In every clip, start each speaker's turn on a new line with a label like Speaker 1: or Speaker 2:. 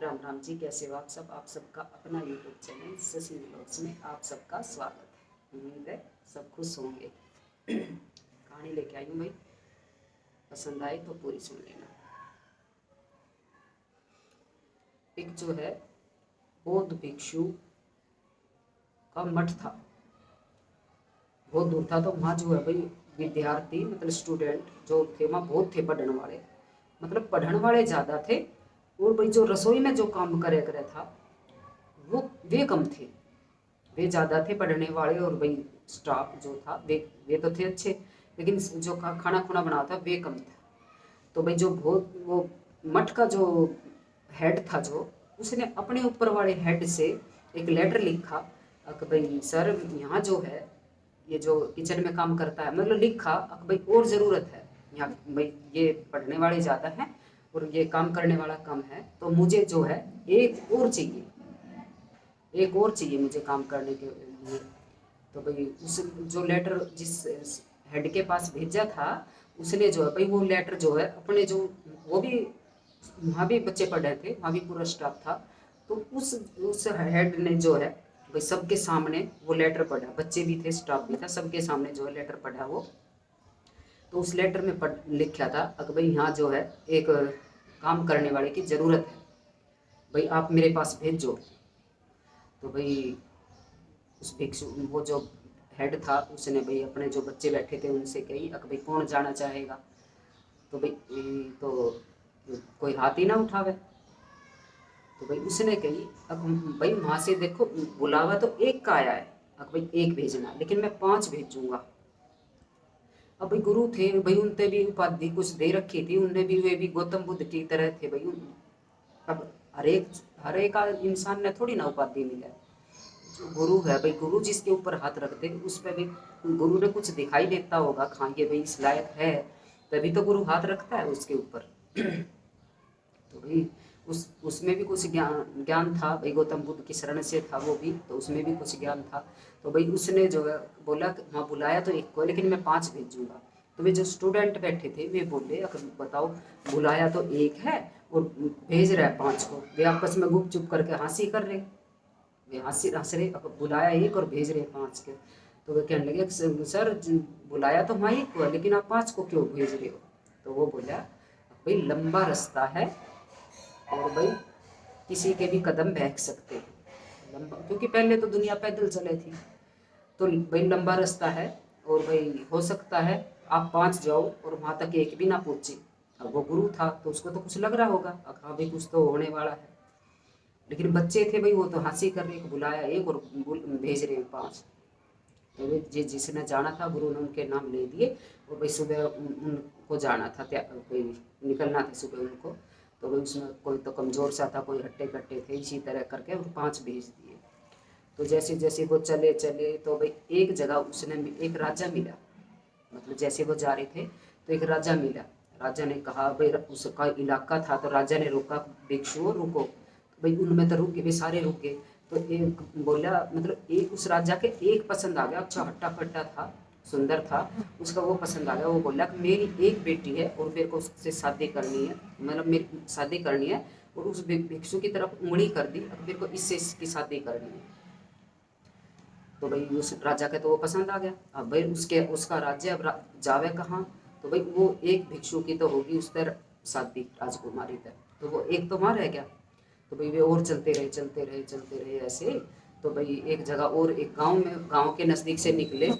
Speaker 1: राम राम जी, कैसे हो आप सब। आप सबका अपना यूट्यूब चैनल शशि व्लॉग्स में आप सबका स्वागत है। उम्मीद है सब खुश होंगे। कहानी लेके आई हूँ भाई, पसंद आए तो पूरी सुन लेना। एक जो है बौद्ध भिक्षु का मठ था, बहुत दूर था। तो वहाँ जो है भाई विद्यार्थी मतलब स्टूडेंट जो थे वहाँ बहुत थे, पढ़ने वाले मतलब पढ़ने वाले ज़्यादा थे। और भाई जो रसोई में जो काम करे करे था वो वे कम थे, वे ज़्यादा थे पढ़ने वाले। और भाई स्टाफ जो था वे तो थे अच्छे, लेकिन जो खाना खुना बना था वे कम था। तो भाई जो बहुत वो मठ का जो हेड था, जो उसने अपने ऊपर वाले हेड से एक लेटर लिखा कि भाई सर यहाँ जो है ये जो किचन में काम करता है, मतलब लिखा कि भाई और ज़रूरत है यहाँ, भाई ये पढ़ने वाले ज़्यादा हैं और ये काम करने वाला कम है, तो मुझे जो है एक और चाहिए, एक और चाहिए मुझे काम करने के लिए। तो भाई उस जो लेटर जिस हेड के पास भेजा था उसने जो है भाई वो लेटर जो है अपने जो वो भी वहाँ भी बच्चे पढ़ रहे थे, वहाँ भी पूरा स्टाफ था। तो उस हेड ने जो है भाई सबके सामने वो लेटर पढ़ा, बच्चे भी थे स्टाफ भी था, सबके सामने जो है लेटर पढ़ा वो। तो उस लेटर में लिखा था कि भाई यहाँ जो है एक काम करने वाले की ज़रूरत है, भाई आप मेरे पास भेजो। तो भाई उस भिक्षु वो जो हेड था उसने भाई अपने जो बच्चे बैठे थे उनसे कही कि भाई कौन जाना चाहेगा। तो भाई तो कोई हाथ ही ना उठावे। तो भाई उसने कही अब भाई वहाँ से देखो बुलावा तो एक का आया है, अब भाई एक भेजना, लेकिन मैं 5 भेजूंगा। अब भाई गुरु थे भाई, उनते भी उपाधि कुछ दे रखी थी, उनने भी वे भी गौतम बुद्ध की तरह थे भाई। अब हर एक इंसान ने थोड़ी ना उपाधि मिला है। जो गुरु है भाई, गुरु जिसके ऊपर हाथ रख दे उस पर भी गुरु ने कुछ दिखाई देता होगा, हाँ ये भाई इस लायक है, तभी तो गुरु हाथ रखता है उसके ऊपर। तो भाई उसमें भी कुछ ज्ञान ज्ञान था भाई, गौतम बुद्ध की शरण से था वो भी, तो उसमें भी कुछ ज्ञान था। तो भाई उसने जो है बोला हाँ बुलाया तो एक को, लेकिन मैं 5 भेजूंगा। तो वे जो स्टूडेंट बैठे थे वे बोले अगर बताओ बुलाया तो एक है और भेज रहा है 5 को, वे आपस में गुप चुप करके हंसी कर रहे, वे हंसी हंस रहे, अब बुलाया एक और भेज रहे 5 के। तो वे कहने लगे सर बुलाया तो हाँ एक को है, लेकिन आप 5 को क्यों भेज रहे हो। तो वो बोला भाई लंबा रास्ता है और भाई किसी के भी कदम बहक सकते हैं लंबा, क्योंकि पहले तो दुनिया पैदल चले थी। तो भाई लंबा रास्ता है और भाई हो सकता है आप 5 जाओ और वहाँ तक एक भी ना पहुँचे। अब वो गुरु था तो उसको तो कुछ लग रहा होगा, अब हाँ भाई कुछ तो होने वाला है। लेकिन बच्चे थे भाई वो तो हंसी कर रहे, बुलाया एक और भेज रहे हैं 5। तो वे जिसने जाना था गुरु ने उनके नाम ले दिए और भाई सुबह उनको जाना था, कोई निकलना था सुबह उनको। तो भाई उसमें कोई तो कमज़ोर सा था, कोई हट्टे कट्टे थे, इसी तरह करके और 5 भेज दिए। तो जैसे जैसे वो चले चले तो भाई एक जगह उसने एक राजा मिला, मतलब जैसे वो जा रहे थे तो एक राजा मिला। राजा ने कहा भाई उसका इलाका था, तो राजा ने रोका भिक्षुओं रुको, तो भाई उनमें तो रुक गए, वे सारे रुक गए। तो एक बोला मतलब एक उस राजा के एक पसंद आ गया, अच्छा हट्टा कट्टा था, सुंदर था, उसका वो पसंद आ गया। वो बोला कि मेरी एक बेटी है और मेरे को उससे शादी करनी है, मतलब मेरी शादी करनी है। और उस भिक्षु की तरफ उंगली कर दी, अब मेरे को इससे इसकी शादी करनी है। तो भाई उस राजा के तो वो पसंद आ गया। अब भाई उसका राज्य अब जावे कहाँ, तो भाई वो एक भिक्षु की तो होगी उस तर शादी राजकुमारी तर, तो वो एक तो वहाँ रह गया। तो भाई वे और चलते रहे चलते रहे चलते रहे ऐसे। तो भाई एक जगह और एक गांव में, गांव के नज़दीक से निकले।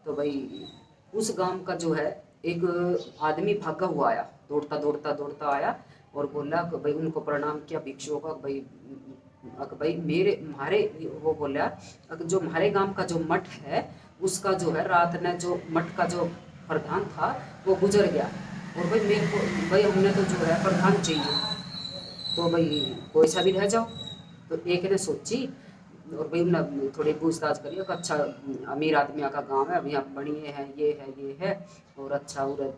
Speaker 1: तो भाई उस गांव का जो है एक आदमी भागा हुआ आया, दौड़ता दौड़ता दौड़ता आया और बोला कि भाई उनको प्रणाम किया भिक्षुओं का, भाई भाई मेरे हमारे, वो बोला जो हमारे गांव का जो मठ है उसका जो है रात ने जो मठ का जो प्रधान था वो गुजर गया, और भाई मेरे को भाई हमने तो जो है प्रधान चाहिए, तो भाई कोई सा भी रह जाओ। तो एक ने सोची और भाई उन्होंने थोड़ी पूछताछ करी कि अच्छा अमीर आदमियों का गांव है, अब यहाँ बढ़िए है ये है और अच्छा और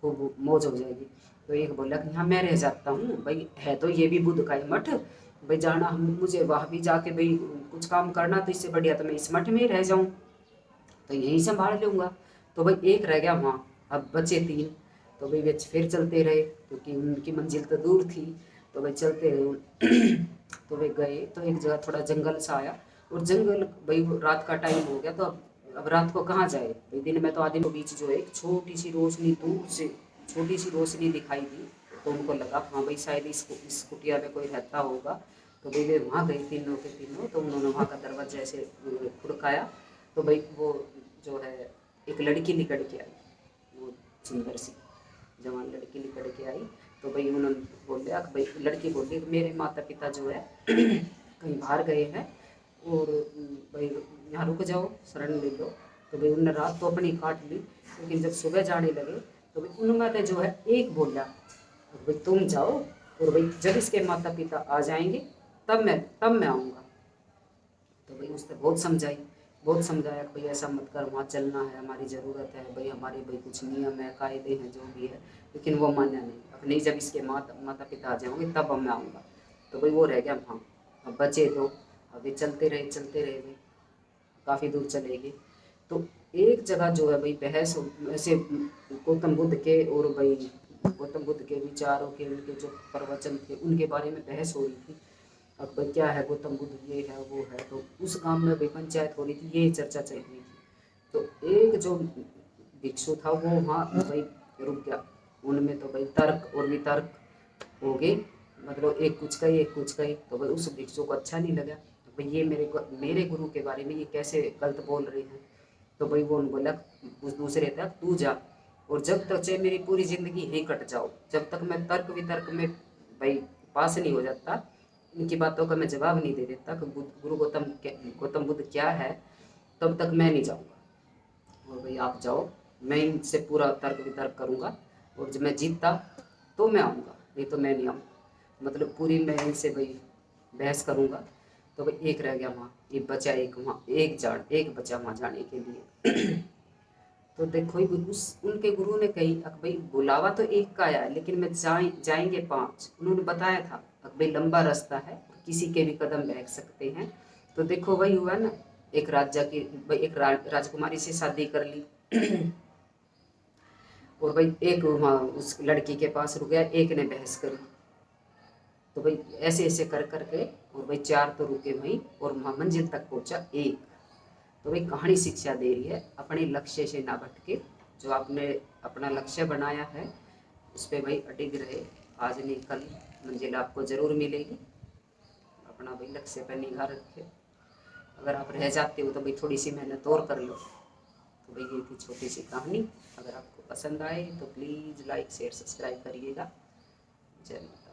Speaker 1: खूब मौज हो जाएगी। तो एक बोला कि हाँ मैं रह जाता हूँ, भाई है तो ये भी बुद्ध का ही मठ, भाई जाना हम मुझे वहाँ भी जाके भाई कुछ काम करना, तो इससे बढ़िया तो मैं इस मठ में ही रह जाऊँ, तो यहीं संभाल लूँगा। तो भाई एक रह गया वहाँ, अब बचे 3। तो भाई वे फिर चलते रहे क्योंकि उनकी मंजिल तो दूर थी। तो भाई चलते रहे। तो वे गए तो एक जगह थोड़ा जंगल सा आया, और जंगल भाई रात का टाइम हो गया, तो अब रात को कहाँ जाए भाई, दिन में तो आदमी के बीच जो है एक छोटी सी रोशनी, दूर से छोटी सी रोशनी दिखाई दी। तो उनको लगा हाँ भाई शायद इस कुटिया में कोई रहता होगा। तो भाई वे वहाँ गए तीनों के तीनों, तो उन्होंने वहाँ का दरवाजा ऐसे खुड़काया। तो भाई वो जो है एक लड़की निकल के आई, वो सुंदर सी जवान लड़की निकल के आई। तो भाई उन्होंने बोला भाई, लड़की बोली मेरे माता पिता जो है कहीं बाहर गए हैं, और भाई यहाँ रुक जाओ, शरण ले लो। तो भाई उन्होंने रात तो अपनी काट ली, लेकिन जब सुबह जाने लगे तो भाई उन्होंने जो है एक बोला भाई तुम जाओ, और भाई जब इसके माता पिता आ जाएंगे तब मैं आऊँगा। तो भाई उसने बहुत समझाया कि भाई ऐसा मत कर, वहाँ चलना है, हमारी ज़रूरत है भाई, हमारे भाई कुछ नियम है, कायदे हैं, जो भी है। लेकिन वो माना नहीं, अब नहीं, जब इसके माता पिता आ जाएंगे तब अब मैं आऊँगा। तो भाई वो रह गया हाँ, अब बचे दो। अभी चलते रहे भाई, काफ़ी दूर चले गए। तो एक जगह जो है भाई बहस ऐसे गौतम बुद्ध के, और भाई गौतम बुद्ध के विचारों के, उनके जो प्रवचन थे उनके बारे में बहस हो रही थी। अब भाई क्या है गौतम बुद्ध, ये है वो है, तो उस गांव में भाई पंचायत हो रही थी, ये चर्चा चल रही थी। तो एक जो भिक्षु था वो वहाँ भाई रुक गया। उनमें तो भाई तर्क और वितर्क हो गए, मतलब एक कुछ कही। तो भाई उस भिक्षु को अच्छा नहीं लगा, तो भाई ये मेरे गुरु के बारे में ये कैसे गलत बोल रहे हैं। तो भाई वो बोला उस दूसरे तक तू जा, और जब तक चाहे मेरी पूरी ज़िंदगी यहीं कट जाओ, जब तक मैं तर्क वितर्क में भाई पास नहीं हो जाता, इनकी बातों का मैं जवाब नहीं दे देता कि गुरु गौतम बुद्ध क्या है, तब तक मैं नहीं जाऊँगा। और भाई आप जाओ, मैं इनसे पूरा तर्क वितर्क करूँगा, और जब मैं जीतता तो मैं आऊँगा, नहीं तो मैं नहीं आऊँगा। मतलब पूरी मैं इनसे भाई बहस करूँगा। तो भाई एक रह गया वहाँ, ये बचा एक वहाँ, एक बचा वहाँ जाने के लिए। तो देखो ही उनके गुरु ने कही अक भाई बुलावा तो एक का आया है, लेकिन मैं जाएंगे 5। उन्होंने बताया था अक भाई लंबा रास्ता है, किसी के भी कदम बह सकते हैं। तो देखो वही हुआ ना, एक राजा की भाई एक राजकुमारी से शादी कर ली। और भाई एक वहाँ उस लड़की के पास रुक गया, एक ने बहस करी। तो भाई ऐसे ऐसे कर करके, और भाई 4 तो रुके वहीं, और वहाँ मंजिल तक पहुँचा एक। तो भाई कहानी शिक्षा दे रही है अपने लक्ष्य से ना भटके, जो आपने अपना लक्ष्य बनाया है उस पर भाई अडिग रहे। आज नहीं कल मंजिल आपको ज़रूर मिलेगी, अपना भाई लक्ष्य पर निगाह रखे। अगर आप रह जाते हो तो भाई थोड़ी सी मेहनत और कर लो। तो भाई ये थी छोटी सी कहानी, अगर आपको पसंद आए तो प्लीज़ लाइक शेयर सब्सक्राइब करिएगा। चलिए।